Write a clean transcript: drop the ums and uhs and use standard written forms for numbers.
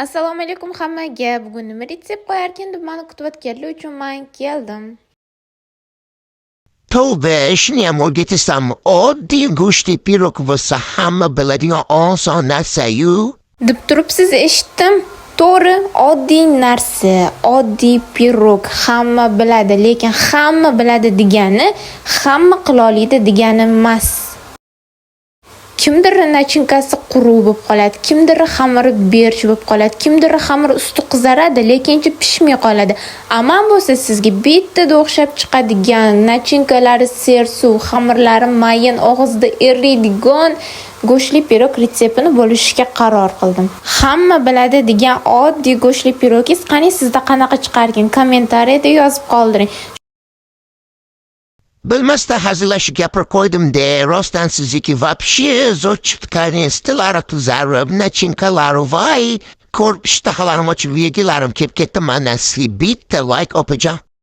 Assalomu alaykum hammaga. Bugun nima retsept qo'yarkan deb meni kutayotganlar uchun men keldim. Tövbe shiniyam o'rgatasan. Oddiy go'shtli pirog bo'lsa hamma biladigan oson narsa-yu. Deb turibsiz, eshitdim. To'g'ri, oddiy narsa, oddiy pirog hamma biladi, lekin hamma biladi degani hamma qila oladi degani emas. Kimdir nachinkasi quruq bo'lib qoladi, kimdir xamiri berch bo'lib qoladi, kimdir xamir usti qizaradi, lekin ichi pishmay qoladi. Aman bo'lsa sizga bittada o'xshab chiqadigan nachinkalari sersuv, xamirlari mayin, og'izda eriydigan go'shtli pirog retseptini bo'lishga qaror qildim. Hamma biladi degan oddiy go'shtli pirogingiz qani sizda qanaqa chiqargan? Kommentariyada yozib qoldiring. Bilmasdan hazillashib gapirib qo'ydim-da, rostdan sizniki вообще zo'r chiqqani stilari tuzarib, nachinkalari voy, ko'rib ishtahalarim ochib yegilarim kelib ketdi. Mana sizga bitta like opajon.